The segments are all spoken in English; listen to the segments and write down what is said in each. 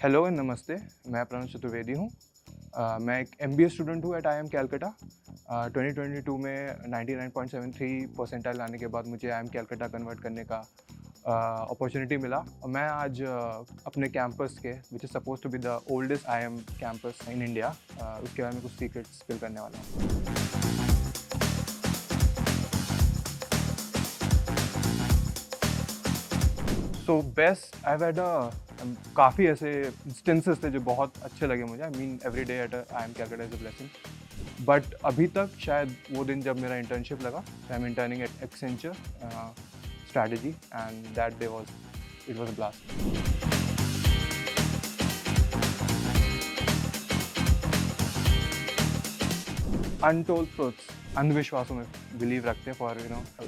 Hello and नमस्ते। मैं प्रणव चतुर्वेदी हूँ। मैं एक एमबीए स्टूडेंट हूँ एट आईएम कैलकाटा। 2022 में 99.73 परसेंटाइल लाने के बाद मुझे आईएम कैलकाटा कन्वर्ट करने का अपॉर्चुनिटी मिला और मैं आज अपने कैंपस के which is suppose to be the oldest IIM campus in India उसके बारे में कुछ सीक्रेट्स स्पिल करने वाला हूँ। सो बेस्ट आई हैड काफ़ी ऐसे इंस्टेंसेस थे जो बहुत अच्छे लगे मुझे। I mean every day at IIM Calcutta is a blessing. But अभी तक शायद वो दिन जब मेरा इंटर्नशिप लगा। I am interning at Accenture strategy and that day was it was a blast. Untold truths, अंधविश्वासों में बिलीव रखते हैं फॉर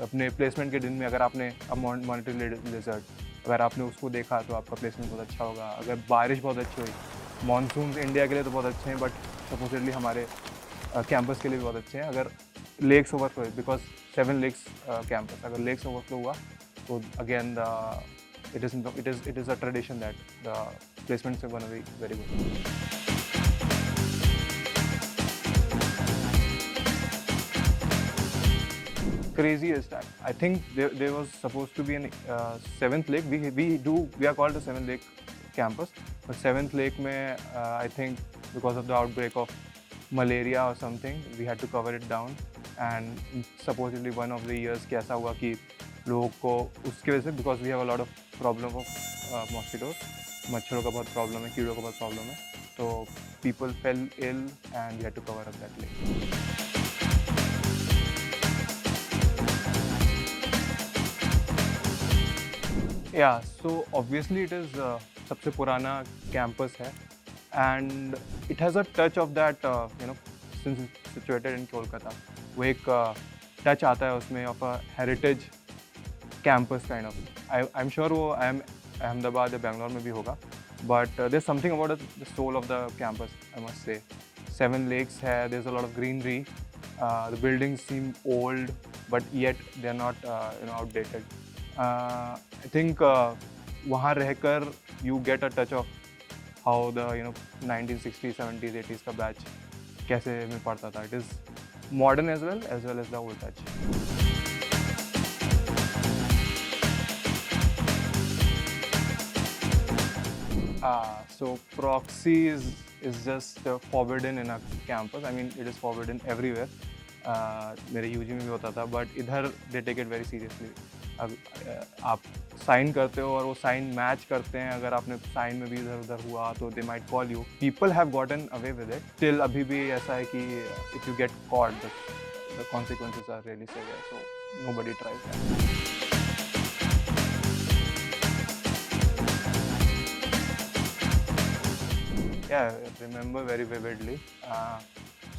अपने प्लेसमेंट के दिन में अगर आपने मॉनिटरी लिजर्ड अगर आपने उसको देखा तो आपका प्लेसमेंट बहुत अच्छा होगा। अगर बारिश बहुत अच्छी हुई, मानसून इंडिया के लिए तो बहुत अच्छे हैं बट सपोजिटली हमारे कैंपस के लिए भी बहुत अच्छे हैं। अगर lakes overflow because 7 lakes campus, अगर लेक्स ओवरफ्लो हुआ तो again it is a tradition that the placements are gonna be very good. Craziest time. I think there was supposed to be an seventh lake. We are called the Seventh Lake campus, but Seventh Lake में I think because of the outbreak of malaria or something, we had to cover it down. And supposedly one of the years कैसा हुआ कि लोगों को उसके वजह से because we have a lot of problem of mosquitoes, मच्छरों का बहुत प्रॉब्लम है, कीड़ों का बहुत प्रॉब्लम है, तो people fell ill and we had to cover up that lake. Yeah, so obviously it is सबसे पुराना कैंपस है and it has a touch of that since it's situated in Kolkata, वो एक टच आता है उसमें of a heritage campus kind of. I'm sure वो अहमदाबाद या बैंगलोर में भी होगा but there's something about the soul of the campus, I must say. 7 lakes है, there's a lot of greenery, the buildings seem old but yet they're not outdated. I think वहाँ रहकर you get a touch of how the 1960s, 70s, 80s का batch कैसे में पढ़ता था. It is modern as well as the old touch. So proxy is just forbidden in a campus. I mean it is forbidden everywhere. मेरे UG में भी होता था बट इधर they take it very seriously. आप साइन करते हो और वो साइन मैच करते हैं, अगर आपने साइन में भी इधर उधर हुआ तो they might call you. People have gotten away with it. Till अभी भी ऐसा है कि if you get caught the consequences are really severe, so nobody tries that. Yeah, I remember very vividly.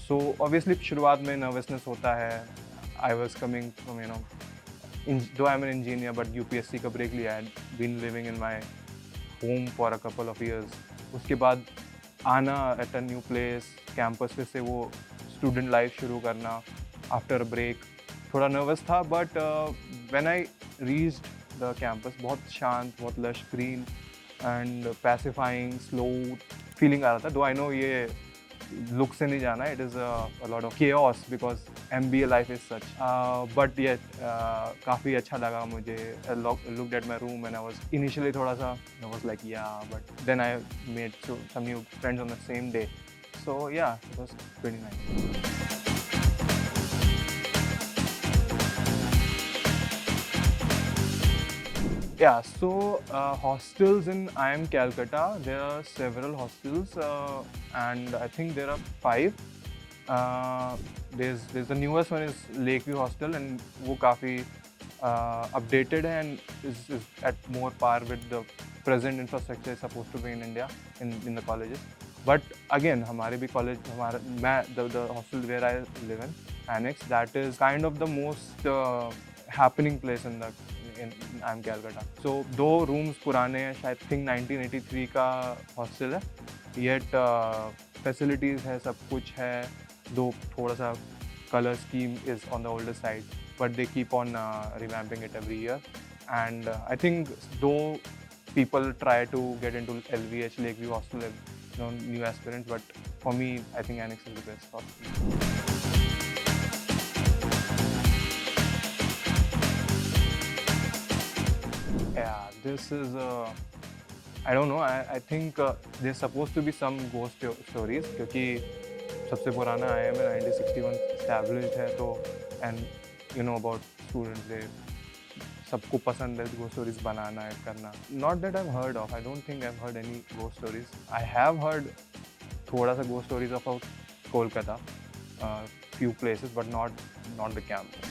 So obviously शुरुआत में nervousness होता है. I was coming from though I'm an engineer but UPSC का break लिया. I had been living in my home for a couple of years. उसके बाद आना at a new place, campus पे से वो student life शुरू करना after a break, थोड़ा nervous था but when I reached the campus बहुत शांत, बहुत lush green and pacifying, slow feeling आ रहा था. Though I know ये look से नहीं जाना, it is a lot of chaos because MBA life is such. But yet काफ़ी अच्छा लगा मुझे. I looked at my room and I was initially थोड़ा सा I was like yeah, but then I made some new friends on the same day. So yeah, it was pretty nice. Yeah, so hostels in IIM Calcutta, there are several hostels and I think there are 5. There's the newest one is Lakeview Hostel and वो काफ़ी updated है and is at more par with the present infrastructure supposed to be in India in the colleges. But again हमारे भी college the hostel where I live in Annex, that is kind of the most happening place in IIM Calcutta. So 2 rooms पुराने हैं, शायद think 1983 का hostel है, yet facilities है, सब कुछ है. दो थोड़ा सा color scheme is on the older side, but they keep on revamping it every year. And I think though people try to get into LVH, Lakeview Hostel, new aspirants. But for me, I think Annex is the best hostel. Yeah, this is I don't know. I think there's supposed to be some ghost stories क्योंकि सबसे पुराना IIM है 1961 established है तो and you know about students they सबको पसंद है ghost stories बनाना है करना. Not that I've heard of. I don't think I've heard any ghost stories. I have heard थोड़ा सा ghost stories about Kolkata, few places, but not the campus.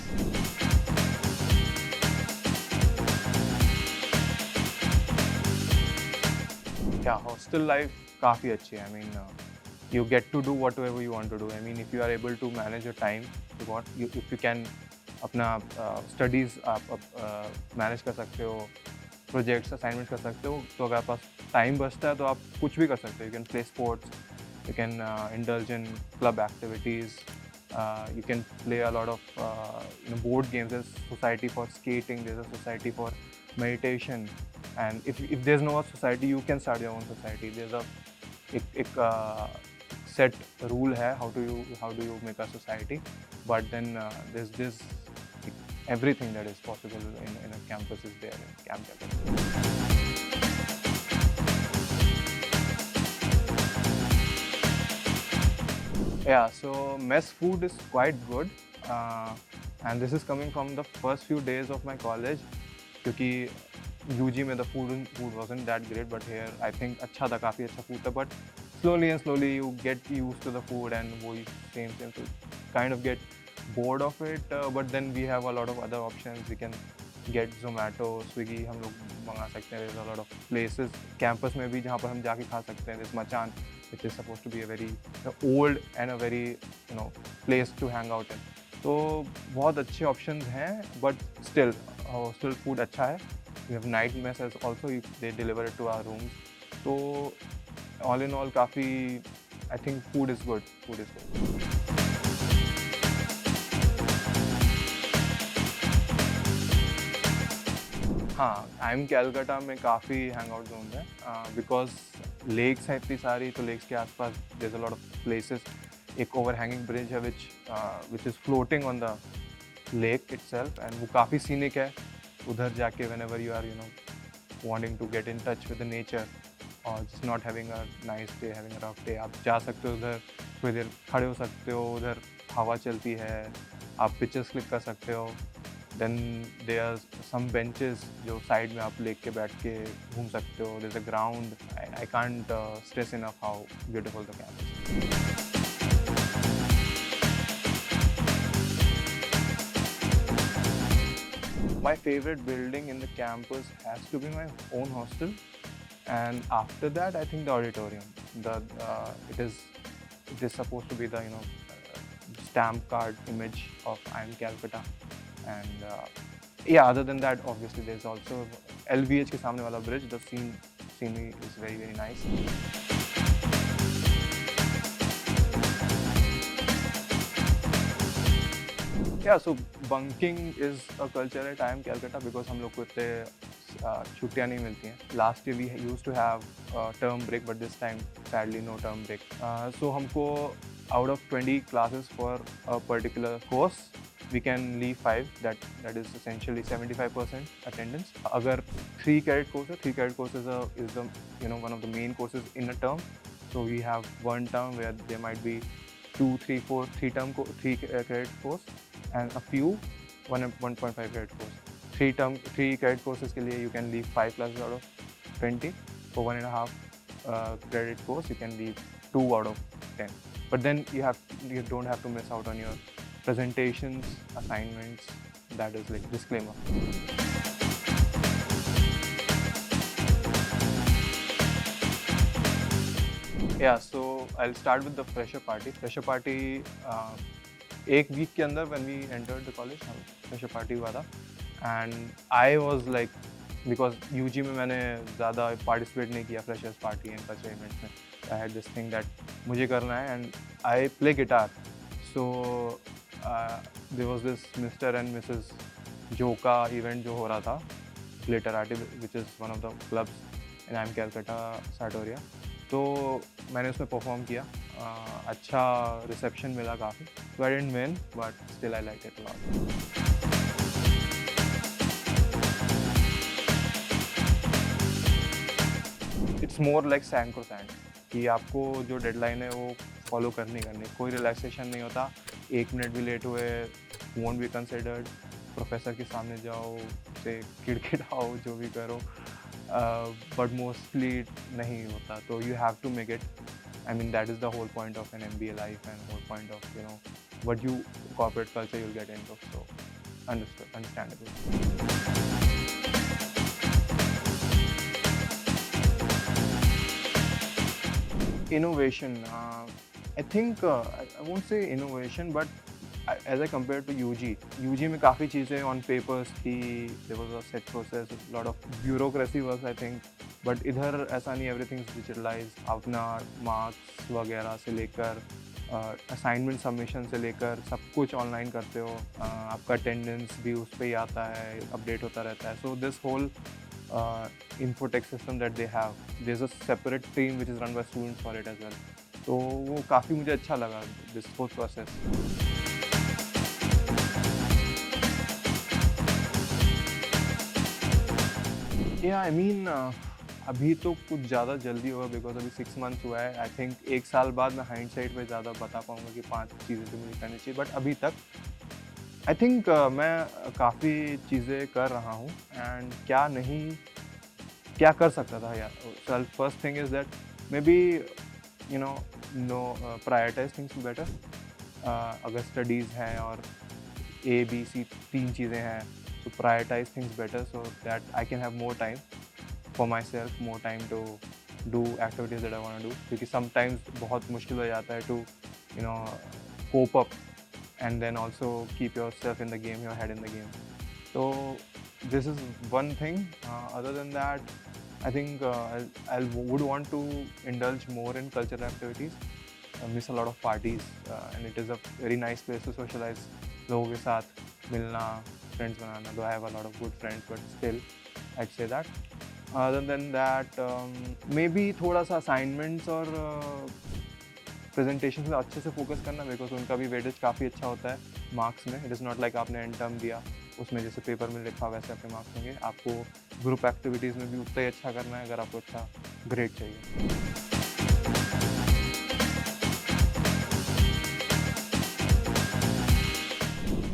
Yeah, hostel life काफ़ी अच्छी है. I mean, you get to do whatever you want to do. I mean, if you are able to manage your time, if you can अपना studies आप manage कर सकते हो, projects assignments कर सकते हो, तो अगर आपके पास time बचता है तो आप कुछ भी कर सकते हो. You can play sports, you can indulge in club activities, you can play a lot of board games. There's society for skating, there's a society for meditation. And if there's no society, you can start your own society. There's एक set rule है how do you make a society, but then there's this everything that is possible in a campus is there in Camp Calcutta. Yeah, so mess food is quite good, and this is coming from the first few days of my college क्योंकि UG में the food wasn't that great, but here I think अच्छा था, काफ़ी अच्छा food था, but slowly you get used to the food and वही same so kind of get bored of it, but then we have a lot of other options. We can get Zomato, Swiggy, हम लोग मंगा सकते हैं. There's a lot of places campus में भी जहाँ पर हम जाके खा सकते हैं. There's Machan, which is supposed to be a very old and a very place to hang out in. तो बहुत अच्छे options हैं, but still hostel food अच्छा है. We have night messes also, they deliver it to our rooms. So all in all काफ़ी I think food is good. हाँ, IIM Calcutta में काफ़ी हैंग आउट जोन है बिकॉज लेक्स हैं इतनी सारी, तो लेक्स के आसपास there's a lot of places. एक ओवरहैंगिंग ब्रिज है which is floating on the lake itself and वो काफ़ी scenic है. उधर जाके whenever you are wanting to get in touch with the nature or just not having a nice day, having a rough day, आप जा सकते हो उधर, थोड़ी देर खड़े हो सकते हो, उधर हवा चलती है, आप पिक्चर्स क्लिक कर सकते हो. Then there are some benches जो साइड में आप लेक के बैठ के घूम सकते हो. There's a ground. I can't stress enough how beautiful the campus is. My favorite building in the campus has to be my own hostel, and after that, I think the auditorium. It is supposed to be the stamp card image of IIM Calcutta, and yeah. Other than that, obviously, there's also LVH के सामने वाला bridge. The scenery is very nice. Yeah, so bunking is a culture at IIM Calcutta because हम लोग को इतने छुट्टियाँ नहीं मिलती हैं. Last year we used to have term break, but this time sadly no term break. So हमको out of 20 classes for a particular course, we can leave 5. That is essentially 75% attendance. अगर 3 credit course है, 3 credit course is the one of the main courses in a term. So we have one term where there might be 2, 3, 4, 3 credit course. And a few 1.5 credit course. 3 credit courses के लिए you can leave 5 classes out of 20. For 1.5 credit course you can leave 2 out of 10. But then you don't have to miss out on your presentations, assignments. That is like disclaimer. Yeah, so I'll start with the fresher party. Fresher party एक week के अंदर when we entered the college, fresher party हुआ था. And I was like, because UG में मैंने ज़्यादा participate नहीं किया freshers party and such events में. I had this thing that मुझे करना है and I play guitar. So there was this Mr. and Mrs. Joka event जो हो रहा था Glitterati, which is one of the clubs in IIM Calcutta, Sartoria. तो मैंने उसमें परफॉर्म किया, अच्छा रिसेप्शन मिला काफ़ी. So I didn't win, but still I liked it a lot. It's more like sacrosanct कि आपको जो डेडलाइन है वो फॉलो करनी कोई रिलैक्सेशन नहीं होता. 1 मिनट भी लेट हुए won't be considered. प्रोफेसर के सामने जाओ, उसे खिड़खिड़ाओ, जो भी करो, बट मोस्टली नहीं होता. तो you have to make it. I mean, that is the whole point of an MBA life and whole point of, you know, what you corporate culture you'll get into. So, understandable. Innovation. I think I won't say innovation, but as I compared to UG में काफ़ी चीज़ें on papers थी. There was a set process, a lot of bureaucracy works I think. But इधर ऐसा नहीं, everything is digitalized. अपना marks वगैरह से लेकर assignment submission से लेकर सब कुछ online करते हो. आपका attendance भी उस पे ही आता है, update होता रहता है. So this whole infotech system that they have, there's a separate team which is run by students for it as well. तो वो काफ़ी मुझे अच्छा लगा this whole process. Yeah, I mean, अभी तो कुछ ज़्यादा जल्दी होगा बिकॉज अभी 6 मंथ्स हुआ है. आई थिंक 1 साल बाद मैं हाइंडसाइट में ज़्यादा बता पाऊँगा कि 5 चीज़ें जो मुझे करनी चाहिए. बट अभी तक आई थिंक मैं काफ़ी चीज़ें कर रहा हूँ एंड क्या कर सकता था यार. First thing is that maybe no prioritize things better. अगर स्टडीज़ हैं और ABC 3 चीज़ें हैं, to prioritize things better so that I can have more time for myself, more time to do activities that I want to do. क्योंकि sometimes बहुत मुश्किल हो जाता है to cope up and then also keep yourself in the game, your head in the game. So this is one thing. Other than that, I think I would want to indulge more in cultural activities. I miss a lot of parties and it is a very nice place to socialize. लोगों के साथ मिलना, friends banana, though I have a lot of good friends, but still I'd say that. Other than that, maybe थोड़ा सा assignments और presentations में अच्छे से focus करना, because उनका भी weightage काफ़ी अच्छा होता है marks में. It is not like आपने end term दिया, उसमें जैसे पेपर में लिखा वैसे आपके मार्क्स होंगे. आपको ग्रुप एक्टिविटीज़ में भी उतना ही अच्छा करना है अगर आपको अच्छा ग्रेड चाहिए.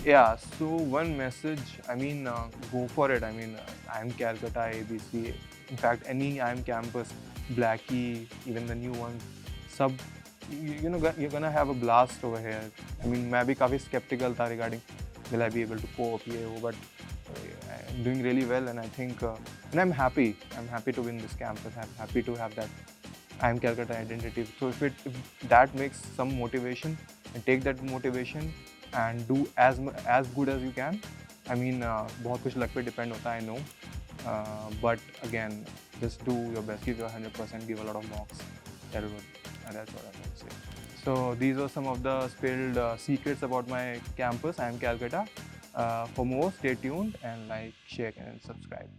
Yeah, so one message, I mean, go for it. I mean, IIM Calcutta, ABC, in fact, any IIM campus, Blackie, even the new ones, sub, you're gonna have a blast over here. I mean, मैं भी काफ़ी skeptical था regarding will I be able to cope ये वो, but I'm doing really well and I think, and I'm happy to win this campus. I'm happy to have that IIM Calcutta identity. So if that makes some motivation, and take that motivation and do as good as you can. I mean, बहुत कुछ luck पे depend होता है, I know, but again, just do your best, give your 100%, give a lot of mocks. That's what I would say. So these were some of the spilled secrets about my campus, IIM Calcutta. For more, stay tuned and like, share and subscribe.